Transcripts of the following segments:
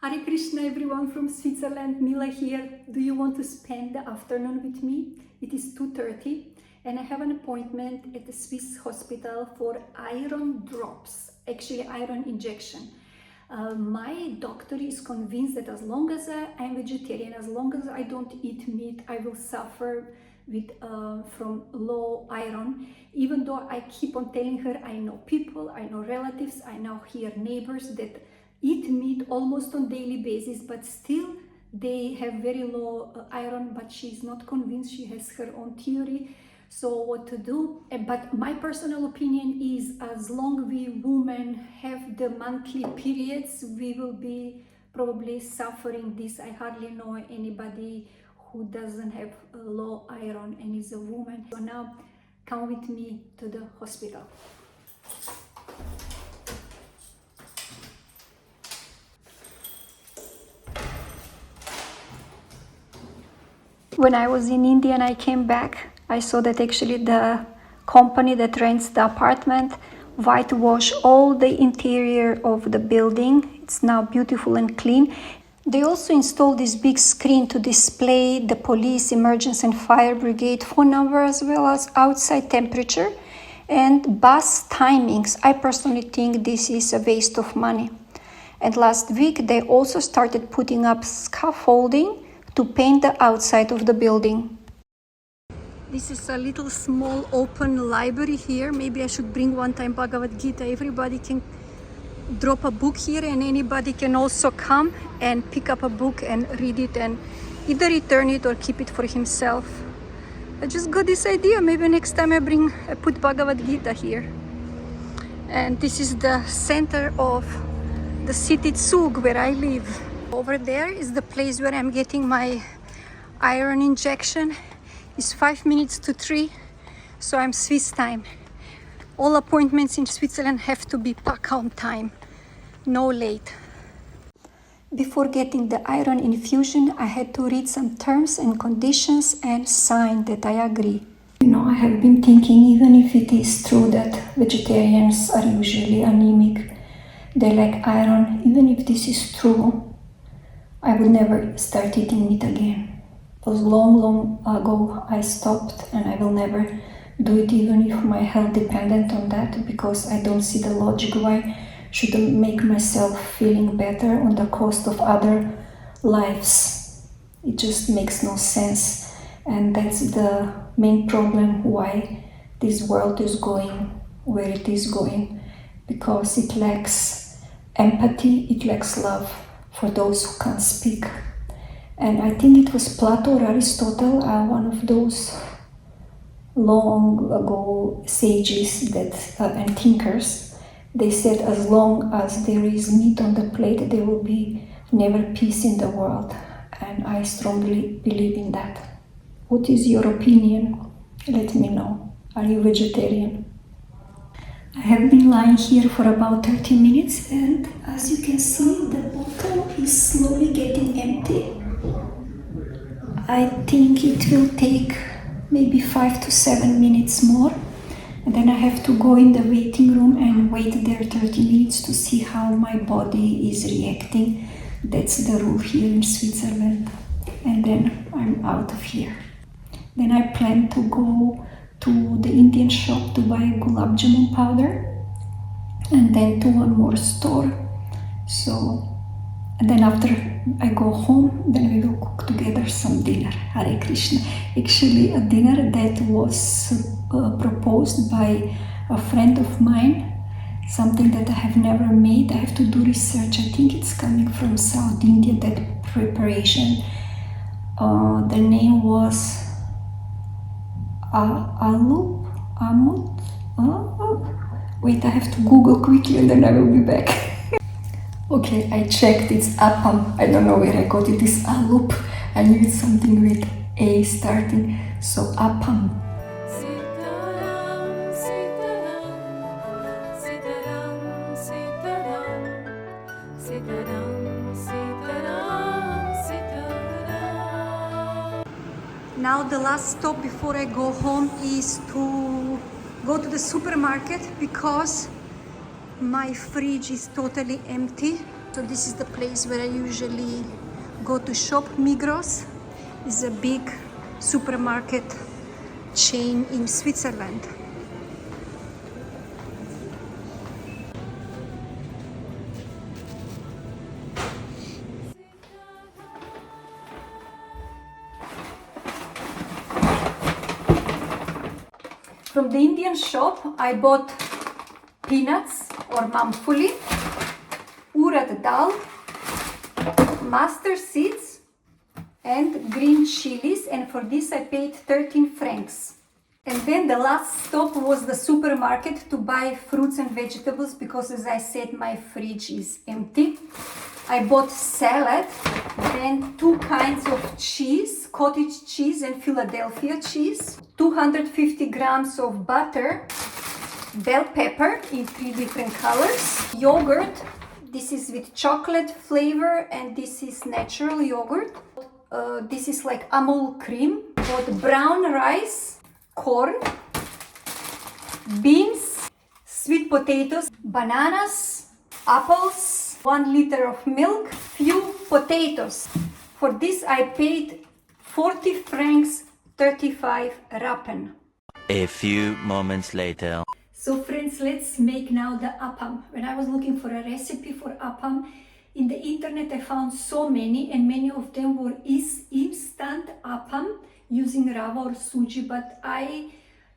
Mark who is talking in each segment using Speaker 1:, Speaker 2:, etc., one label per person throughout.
Speaker 1: Hare Krishna everyone from Switzerland, Mila here. Do you want to spend the afternoon with me? It is 2:30 and I have an appointment at the Swiss hospital for iron drops, actually iron injection. My doctor is convinced that as long as I am vegetarian, as long as I don't eat meat, I will suffer from low iron. Even though I keep on telling her, I know people, I know relatives, I know here neighbors that eat meat almost on daily basis, but still they have very low iron, but she's not convinced. She has her own theory. So what to do? But my personal opinion is, as long we women have the monthly periods, we will be probably suffering this. I hardly know anybody who doesn't have low iron and is a woman. So now come with me to the hospital. When I was in India and I came back, I saw that actually the company that rents the apartment whitewash all the interior of the building. It's now beautiful and clean. They also installed this big screen to display the police, emergency and fire brigade phone number, as well as outside temperature and bus timings. I personally think this is a waste of money. And last week they also started putting up scaffolding to paint the outside of the building. This is a little small open library here. Maybe I should bring one time Bhagavad Gita. Everybody can drop a book here and anybody can also come and pick up a book and read it and either return it or keep it for himself. I just got this idea. Maybe next time I put Bhagavad Gita here. And this is the center of the city Zug where I live. Over there is the place where I'm getting my iron injection. It's 5 minutes to 3, so I'm Swiss time. All appointments in Switzerland have to be packed on time, no late. Before getting the iron infusion, I had to read some terms and conditions and sign that I agree. I have been thinking, even if it is true that vegetarians are usually anemic, they lack iron, even if this is true, I would never start eating meat again. It was long ago I stopped, and I will never do it, even if my health depended on that, because I don't see the logic why should I make myself feeling better on the cost of other lives. It just makes no sense, and that's the main problem why this world is going where it is going, because it lacks empathy, it lacks love for those who can't speak. And I think it was Plato or Aristotle, one of those long ago sages and thinkers. They said, as long as there is meat on the plate, there will be never peace in the world. And I strongly believe in that. What is your opinion? Let me know. Are you vegetarian? I have been lying here for about 30 minutes, and as you can see, the bottle is slowly getting empty. I think it will take maybe 5 to 7 minutes more, and then I have to go in the waiting room and wait there 30 minutes to see how my body is reacting. That's the rule here in Switzerland. And then I'm out of here. Then I plan to go to the Indian shop to buy gulab jamun powder, and then to one more store. And then after I go home, then we will cook together some dinner. Hare Krishna. Actually, a dinner that was proposed by a friend of mine, something that I have never made. I have to do research. I think it's coming from South India, that preparation. The name was Wait, I have to Google quickly and then I will be back. Okay, I checked, it's appam. I don't know where I got it. It's alup. I knew it's something with A starting. So appam. Now the last stop before I go home is to go to the supermarket, because my fridge is totally empty. So this is the place where I usually go to shop. Migros is a big supermarket chain in Switzerland. From the Indian shop, I bought peanuts or mangfuli, urad dal, mustard seeds, and green chilies. And for this I paid 13 francs. And then the last stop was the supermarket to buy fruits and vegetables because, as I said, my fridge is empty. I bought salad, then 2 kinds of cheese, cottage cheese and Philadelphia cheese, 250 grams of butter, bell pepper in 3 different colors, yogurt. This is with chocolate flavor and this is natural yogurt. This is like Amul cream. Bought brown rice, corn, beans, sweet potatoes, bananas, apples, 1 liter of milk, few potatoes. For this I paid 40 francs 35 rappen.
Speaker 2: A few moments later.
Speaker 1: So friends, let's make now the appam. When I was looking for a recipe for appam in the internet, I found so many, and many of them were instant appam using rava or suji, but I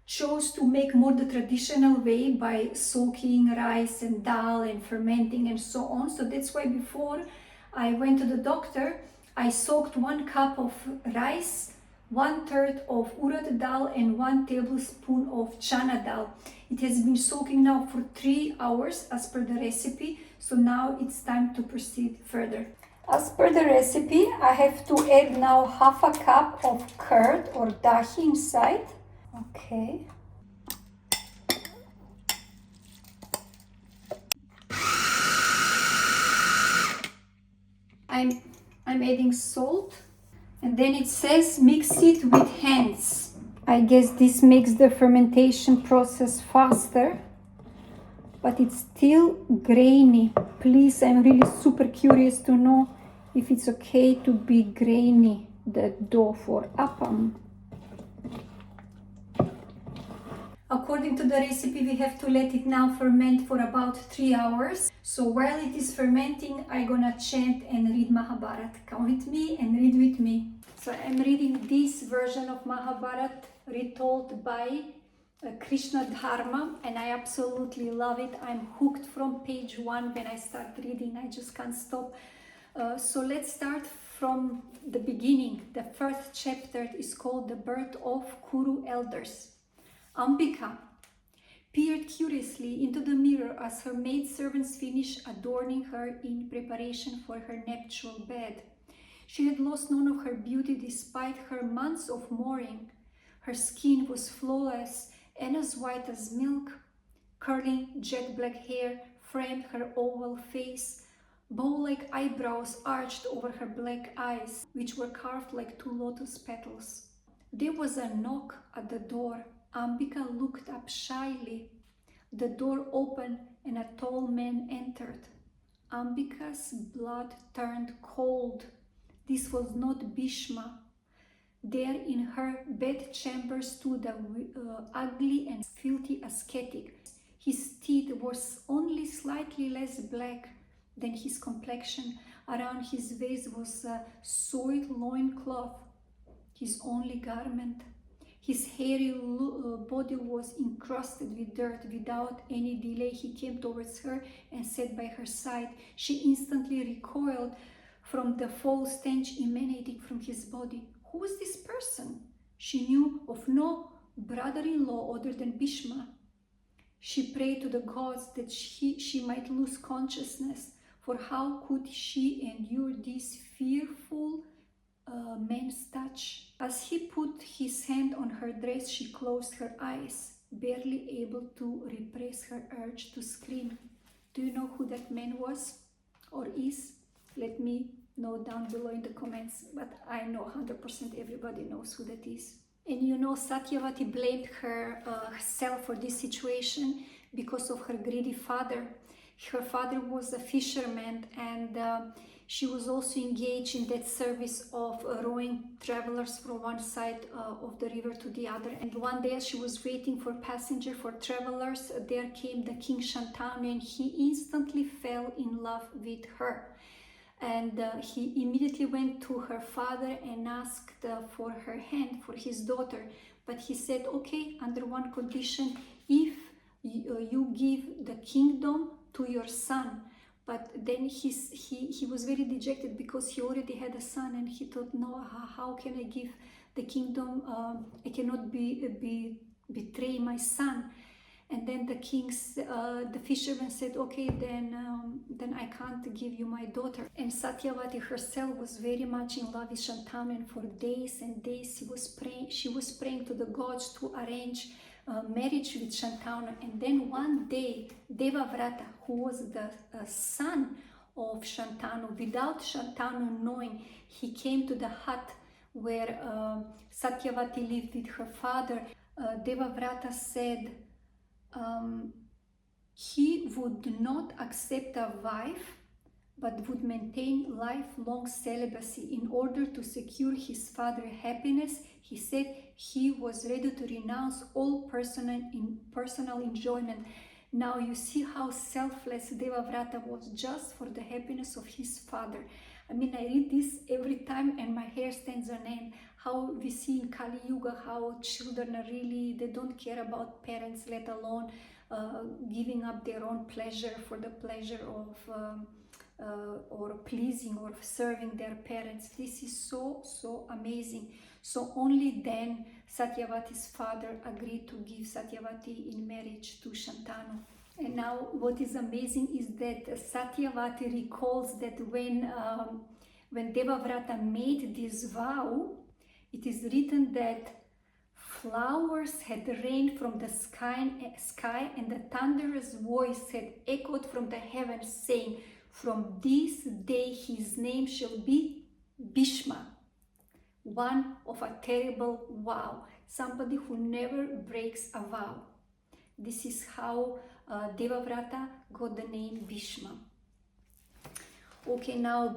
Speaker 1: chose to make more the traditional way by soaking rice and dal and fermenting and so on. So that's why before I went to the doctor, I soaked 1 cup of rice, 1/3 of urad dal and 1 tablespoon of chana dal. It has been soaking now for 3 hours as per the recipe. So now it's time to proceed further. As per the recipe, I have to add now 1/2 cup of curd or dahi inside. Okay. I'm adding salt, and then it says mix it with hands. I guess this makes the fermentation process faster, but it's still grainy. Please, I'm really super curious to know if it's okay to be grainy, the dough for appam. According to the recipe, we have to let it now ferment for about 3 hours. So while it is fermenting, I'm gonna chant and read Mahabharat. Come with me and read with me. So I'm reading this version of Mahabharat retold by Krishna Dharma, and I absolutely love it. I'm hooked from page 1 when I start reading. I just can't stop. So let's start from the beginning. The first chapter is called The Birth of Kuru Elders. Ambika peered curiously into the mirror as her maidservants finished adorning her in preparation for her nuptial bed. She had lost none of her beauty despite her months of mourning. Her skin was flawless and as white as milk. Curling jet black hair framed her oval face. Bow-like eyebrows arched over her black eyes, which were carved like 2 lotus petals. There was a knock at the door. Ambika looked up shyly. The door opened and a tall man entered. Ambika's blood turned cold. This was not Bhishma. There in her bedchamber stood an ugly and filthy ascetic. His teeth were only slightly less black than his complexion. Around his waist was a soiled loincloth, his only garment. His hairy body was encrusted with dirt. Without any delay, he came towards her and sat by her side. She instantly recoiled from the foul stench emanating from his body. Who was this person? She knew of no brother-in-law other than Bhishma. She prayed to the gods that she might lose consciousness, for how could she endure this fearful man's touch? As he put his hand on her dress, she closed her eyes, barely able to repress her urge to scream. Do you know who that man was or is? Let me know down below in the comments, but I know 100% everybody knows who that is. And you know, Satyavati blamed herself for this situation because of her greedy father. Her father was a fisherman, and she was also engaged in that service of rowing travelers from one side of the river to the other. And one day, as she was waiting for passenger, for travelers, there came the King Shantanu, and he instantly fell in love with her. And he immediately went to her father and asked for her hand, for his daughter. But he said, okay, under one condition, if you give the kingdom to your son. But then he was very dejected because he already had a son, and he thought, no, how can I give the kingdom? I cannot betray my son. And then the fisherman said, okay, then I can't give you my daughter. And Satyavati herself was very much in love with Shantanu, and for days and days she was praying to the gods to arrange marriage with Shantanu. And then one day, Devavrata, who was the son of Shantanu, without Shantanu knowing, he came to the hut where Satyavati lived with her father. Devavrata said, he would not accept a wife, but would maintain lifelong celibacy in order to secure his father's happiness. He said he was ready to renounce all personal enjoyment. Now you see how selfless Devavrata was, just for the happiness of his father. I mean, I read this every time and my hair stands on end. How we see in Kali Yuga how children are really, they don't care about parents, let alone giving up their own pleasure for the pleasure of or pleasing or serving their parents. This is so amazing. So only then Satyavati's father agreed to give Satyavati in marriage to Shantanu. And now what is amazing is that Satyavati recalls that when Devavrata made this vow, it is written that flowers had rained from the sky, and the thunderous voice had echoed from the heavens, saying, from this day his name shall be Bhishma, one of a terrible vow, somebody who never breaks a vow. This is how Devavrata got the name Bhishma. Okay, now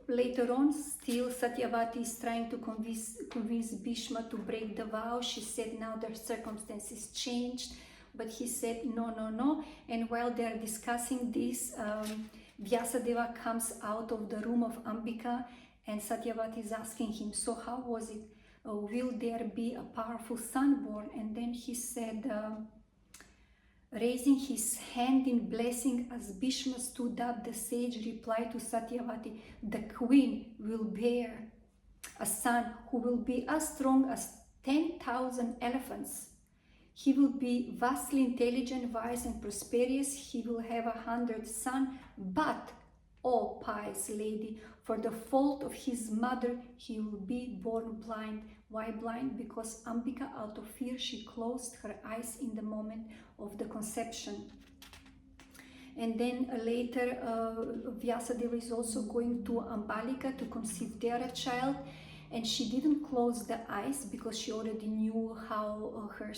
Speaker 1: later on, still Satyavati is trying to convince Bhishma to break the vow. She said now their circumstances changed, but he said no. And while they are discussing this, Vyasadeva comes out of the room of Ambika, and Satyavati is asking him, so how was it? Will there be a powerful son born? And then he said, raising his hand in blessing as Bhishma stood up, the sage replied to Satyavati, the queen will bear a son who will be as strong as 10,000 elephants. He will be vastly intelligent, wise and prosperous. He will have 100 sons, but, O pious lady, for the fault of his mother, he will be born blind. Why blind? Because Ambika, out of fear, she closed her eyes in the moment of the conception. And then later, Vyasadeva is also going to Ambalika to conceive there a child, and she didn't close the eyes because she already knew how her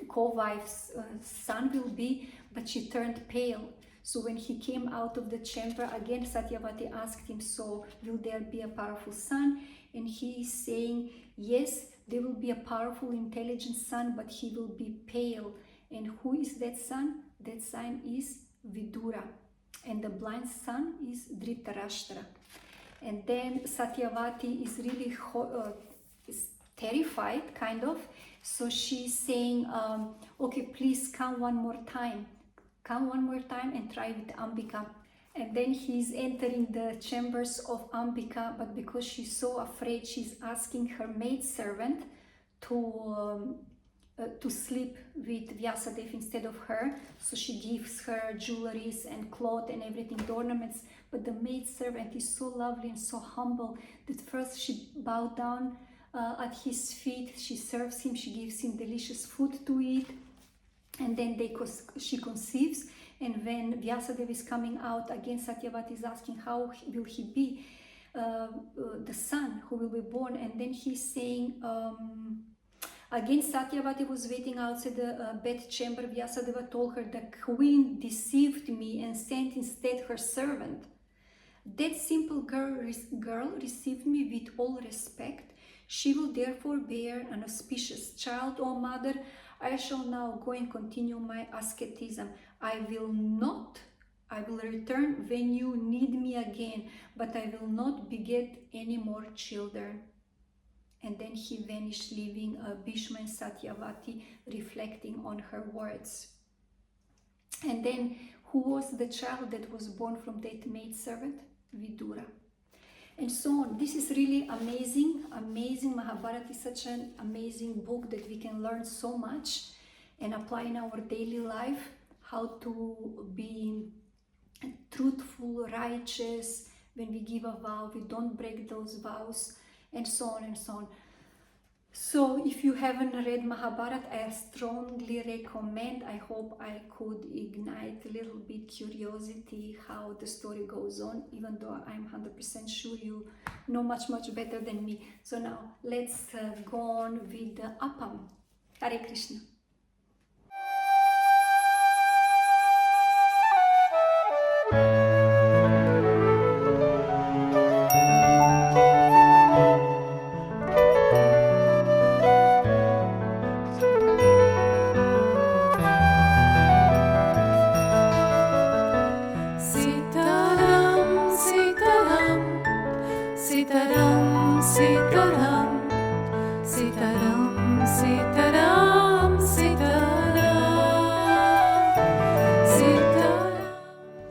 Speaker 1: co-wife's son will be, but she turned pale. So when he came out of the chamber, again Satyavati asked him, so will there be a powerful son? And he is saying, yes, there will be a powerful, intelligent son, but he will be pale. And who is that son? That son is Vidura. And the blind son is Dhritarashtra. And then Satyavati is really is terrified, kind of. So she's saying, okay, please come one more time. Come one more time and try with Ambika. And then he's entering the chambers of Ambika, but because she's so afraid, she's asking her maidservant to sleep with Vyasadeva instead of her. So she gives her jewelries and cloth and everything, the ornaments. But the maidservant is so lovely and so humble that first she bowed down at his feet. She serves him, she gives him delicious food to eat. And then she conceives, and when Vyasadeva is coming out, again Satyavati is asking how will he be, the son who will be born, and then he's saying, Again, Satyavati was waiting outside the bedchamber. Vyasadeva told her, the queen deceived me and sent instead her servant. That simple girl received me with all respect. She will therefore bear an auspicious child. O mother, I shall now go and continue my asceticism. I will return when you need me again, but I will not beget any more children. And then he vanished, leaving Bhishma and Satyavati reflecting on her words. And then, who was the child that was born from that maidservant? Vidura. And so on. This is really amazing. Mahabharat is such an amazing book that we can learn so much and apply in our daily life, how to be truthful, righteous. When we give a vow, we don't break those vows, and so on and so on. So if you haven't read Mahabharat, I strongly recommend. I hope I could ignite a little bit curiosity how the story goes on, even though I'm 100% sure you know much better than me. So now let's go on with the appam. Hare Krishna.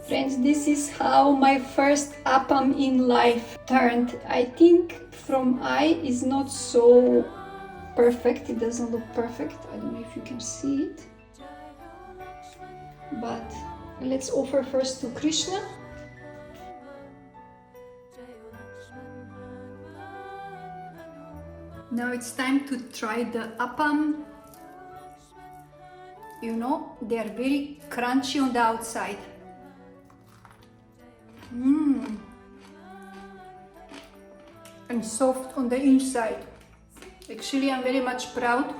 Speaker 1: Friends, this is how my first appam in life turned. I think from eye is not so perfect. It doesn't look perfect. I don't know if you can see it. But let's offer first to Krishna. Now it's time to try the appam. You know, they are very crunchy on the outside. And soft on the inside. Actually, I'm very much proud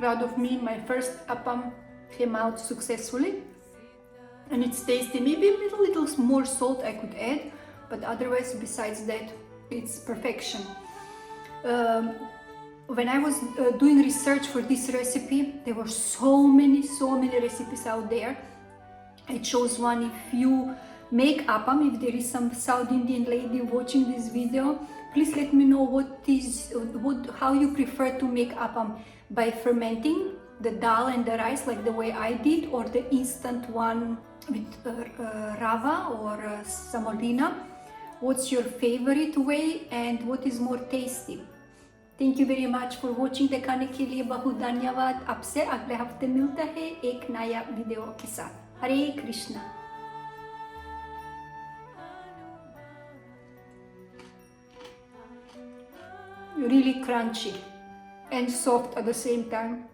Speaker 1: of me. My first appam came out successfully. And it's tasty. Maybe a little more salt I could add, but otherwise, besides that, it's perfection. When I was doing research for this recipe, there were so many recipes out there. I chose one. If you make appam, if there is some South Indian lady watching this video, please let me know how you prefer to make appam, by fermenting the dal and the rice like the way I did, or the instant one with rava or semolina. What's your favorite way and what is more tasty? Thank you very much for watching. देखने के लिए बहुत धन्यवाद. आपसे अगले हफ्ते मिलता है एक नया वीडियो के साथ. हरे Krishna. Really crunchy and soft at the same time.